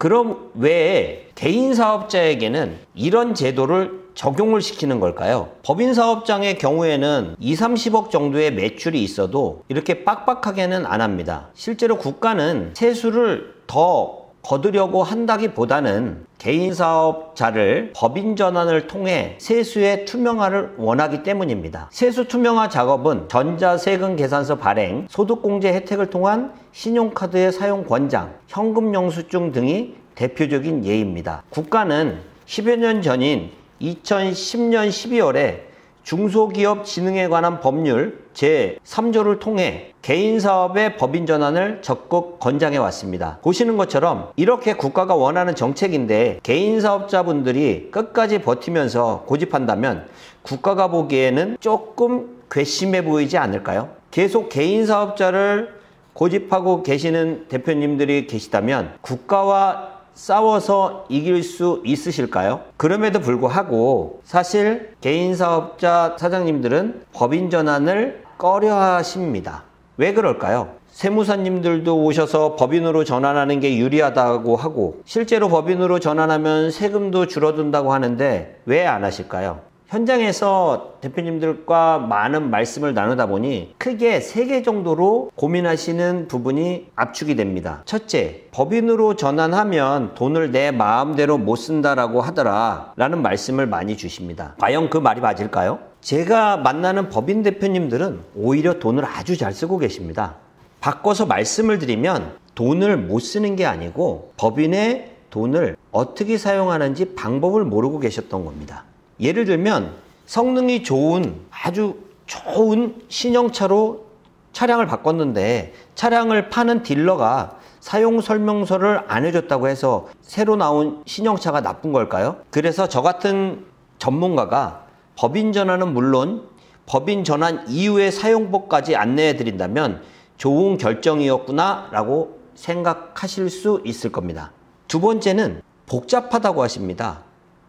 그럼 왜 개인 사업자에게는 이런 제도를 적용을 시키는 걸까요? 법인 사업장의 경우에는 2, 30억 정도의 매출이 있어도 이렇게 빡빡하게는 안 합니다. 실제로 국가는 세수를 더 거두려고 한다기보다는 개인 사업자를 법인 전환을 통해 세수의 투명화를 원하기 때문입니다. 세수 투명화 작업은 전자세금 계산서 발행, 소득공제 혜택을 통한 신용카드의 사용 권장, 현금 영수증 등이 대표적인 예입니다. 국가는 10여 년 전인 2010년 12월에 중소기업 진흥에 관한 법률 제3조를 통해 개인사업의 법인 전환을 적극 권장해 왔습니다. 보시는 것처럼 이렇게 국가가 원하는 정책인데 개인사업자분들이 끝까지 버티면서 고집한다면 국가가 보기에는 조금 괘씸해 보이지 않을까요? 계속 개인사업자를 고집하고 계시는 대표님들이 계시다면 국가와 싸워서 이길 수 있으실까요? 그럼에도 불구하고 사실 개인사업자 사장님들은 법인 전환을 꺼려 하십니다. 왜 그럴까요? 세무사님들도 오셔서 법인으로 전환하는 게 유리하다고 하고 실제로 법인으로 전환하면 세금도 줄어든다고 하는데 왜 안 하실까요? 현장에서 대표님들과 많은 말씀을 나누다 보니 크게 3개 정도로 고민하시는 부분이 압축이 됩니다. 첫째, 법인으로 전환하면 돈을 내 마음대로 못 쓴다라고 하더라 라는 말씀을 많이 주십니다. 과연 그 말이 맞을까요? 제가 만나는 법인 대표님들은 오히려 돈을 아주 잘 쓰고 계십니다. 바꿔서 말씀을 드리면 돈을 못 쓰는 게 아니고 법인의 돈을 어떻게 사용하는지 방법을 모르고 계셨던 겁니다. 예를 들면 성능이 좋은 아주 좋은 신형차로 차량을 바꿨는데 차량을 파는 딜러가 사용 설명서를 안 해줬다고 해서 새로 나온 신형차가 나쁜 걸까요? 그래서 저 같은 전문가가 법인 전환은 물론 법인 전환 이후의 사용법까지 안내해 드린다면 좋은 결정이었구나 라고 생각하실 수 있을 겁니다. 두 번째는 복잡하다고 하십니다.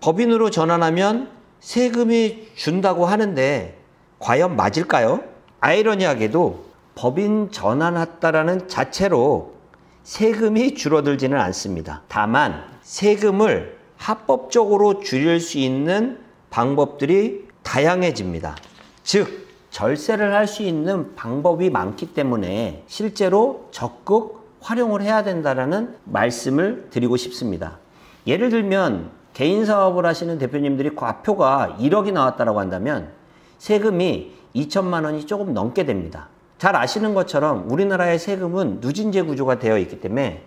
법인으로 전환하면 세금이 준다고 하는데 과연 맞을까요? 아이러니하게도 법인 전환했다라는 자체로 세금이 줄어들지는 않습니다. 다만 세금을 합법적으로 줄일 수 있는 방법들이 다양해집니다. 즉 절세를 할 수 있는 방법이 많기 때문에 실제로 적극 활용을 해야 된다는 말씀을 드리고 싶습니다. 예를 들면 개인 사업을 하시는 대표님들이 과표가 1억이 나왔다고 한다면 세금이 2천만 원이 조금 넘게 됩니다. 잘 아시는 것처럼 우리나라의 세금은 누진제 구조가 되어 있기 때문에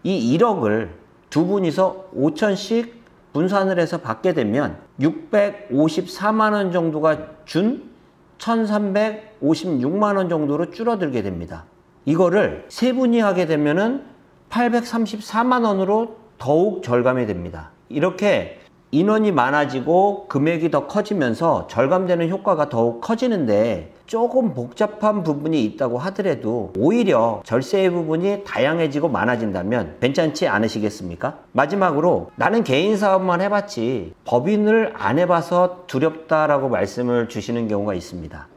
이 1억을 두 분이서 5천씩 분산을 해서 받게 되면 654만 원 정도가 준 1356만 원 정도로 줄어들게 됩니다. 이거를 세 분이 하게 되면은 834만 원으로 더욱 절감이 됩니다. 이렇게 인원이 많아지고 금액이 더 커지면서 절감되는 효과가 더욱 커지는데 조금 복잡한 부분이 있다고 하더라도 오히려 절세의 부분이 다양해지고 많아진다면 괜찮지 않으시겠습니까? 마지막으로 나는 개인 사업만 해봤지 법인을 안 해봐서 두렵다라고 말씀을 주시는 경우가 있습니다.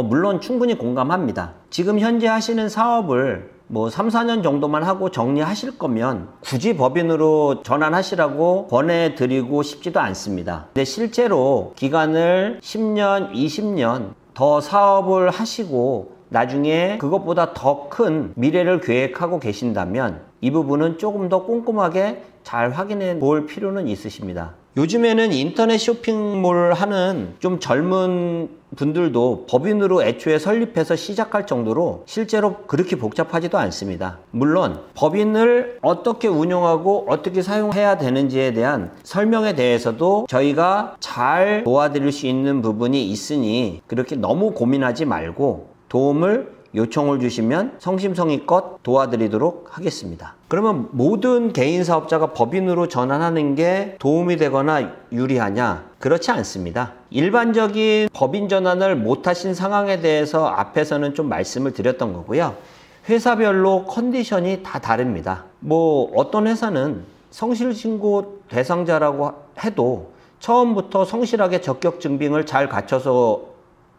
물론 충분히 공감합니다. 지금 현재 하시는 사업을 3, 4년 정도만 하고 정리하실 거면 굳이 법인으로 전환하시라고 권해드리고 싶지도 않습니다. 근데 실제로 기간을 10년, 20년 더 사업을 하시고 나중에 그것보다 더 큰 미래를 계획하고 계신다면 이 부분은 조금 더 꼼꼼하게 잘 확인해 볼 필요는 있으십니다. 요즘에는 인터넷 쇼핑몰을 하는 좀 젊은 분들도 법인으로 애초에 설립해서 시작할 정도로 실제로 그렇게 복잡하지도 않습니다. 물론 법인을 어떻게 운영하고 어떻게 사용해야 되는지에 대한 설명에 대해서도 저희가 잘 도와드릴 수 있는 부분이 있으니 그렇게 너무 고민하지 말고 도움을 요청을 주시면 성심성의껏 도와드리도록 하겠습니다. 그러면 모든 개인 사업자가 법인으로 전환하는 게 도움이 되거나 유리하냐? 그렇지 않습니다. 일반적인 법인 전환을 못하신 상황에 대해서 앞에서는 좀 말씀을 드렸던 거고요. 회사별로 컨디션이 다 다릅니다. 어떤 회사는 성실신고 대상자라고 해도 처음부터 성실하게 적격 증빙을 잘 갖춰서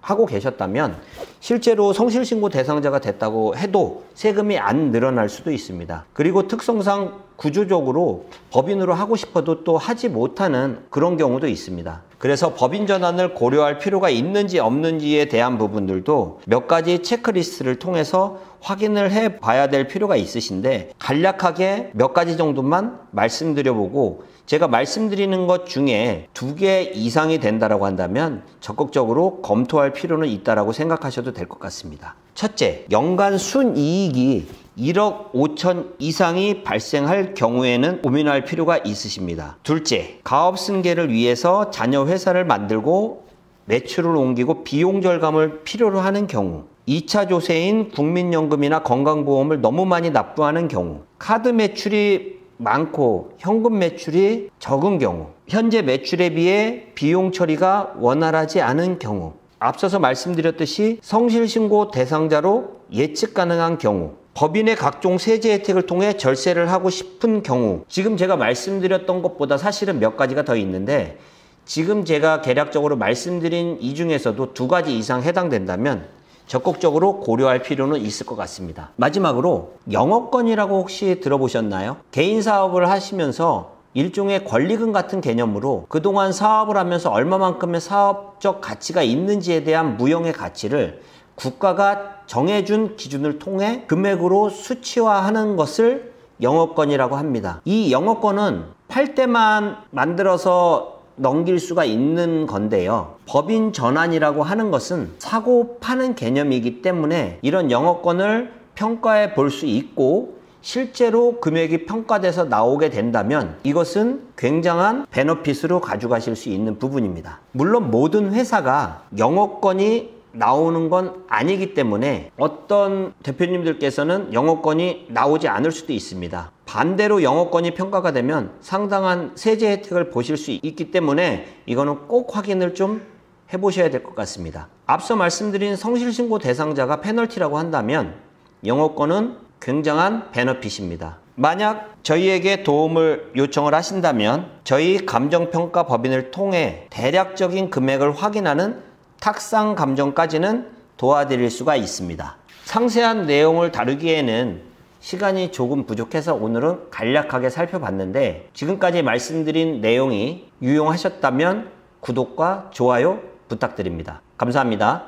하고 계셨다면 실제로 성실신고 대상자가 됐다고 해도 세금이 안 늘어날 수도 있습니다. 그리고 특성상 구조적으로 법인으로 하고 싶어도 또 하지 못하는 그런 경우도 있습니다. 그래서 법인 전환을 고려할 필요가 있는지 없는지에 대한 부분들도 몇 가지 체크리스트를 통해서 확인을 해 봐야 될 필요가 있으신데, 간략하게 몇 가지 정도만 말씀드려보고, 제가 말씀드리는 것 중에 2개 이상이 된다라고 한다면 적극적으로 검토할 필요는 있다라고 생각하셔도 될 것 같습니다. 첫째, 연간 순이익이 1억 5천 이상이 발생할 경우에는 고민할 필요가 있으십니다. 둘째, 가업 승계를 위해서 자녀 회사를 만들고 매출을 옮기고 비용 절감을 필요로 하는 경우, 2차 조세인 국민연금이나 건강보험을 너무 많이 납부하는 경우, 카드 매출이 많고 현금 매출이 적은 경우, 현재 매출에 비해 비용 처리가 원활하지 않은 경우, 앞서서 말씀드렸듯이 성실신고 대상자로 예측 가능한 경우, 법인의 각종 세제 혜택을 통해 절세를 하고 싶은 경우, 지금 제가 말씀드렸던 것보다 사실은 몇 가지가 더 있는데, 지금 제가 개략적으로 말씀드린 이 중에서도 2가지 이상 해당된다면 적극적으로 고려할 필요는 있을 것 같습니다. 마지막으로 영업권이라고 혹시 들어보셨나요? 개인 사업을 하시면서 일종의 권리금 같은 개념으로 그동안 사업을 하면서 얼마만큼의 사업적 가치가 있는지에 대한 무형의 가치를 국가가 정해준 기준을 통해 금액으로 수치화하는 것을 영업권이라고 합니다. 이 영업권은 팔 때만 만들어서 넘길 수가 있는 건데요. 법인 전환이라고 하는 것은 사고 파는 개념이기 때문에 이런 영업권을 평가해 볼 수 있고, 실제로 금액이 평가돼서 나오게 된다면 이것은 굉장한 베너핏으로 가져가실 수 있는 부분입니다. 물론 모든 회사가 영업권이 나오는 건 아니기 때문에 어떤 대표님들께서는 영업권이 나오지 않을 수도 있습니다. 반대로 영업권이 평가가 되면 상당한 세제 혜택을 보실 수 있기 때문에 이거는 꼭 확인을 좀 해보셔야 될 것 같습니다. 앞서 말씀드린 성실신고 대상자가 페널티라고 한다면 영업권은 굉장한 베너핏입니다. 만약 저희에게 도움을 요청을 하신다면 저희 감정평가 법인을 통해 대략적인 금액을 확인하는 탁상 감정까지는 도와드릴 수가 있습니다. 상세한 내용을 다루기에는 시간이 조금 부족해서 오늘은 간략하게 살펴봤는데, 지금까지 말씀드린 내용이 유용하셨다면 구독과 좋아요 부탁드립니다. 감사합니다.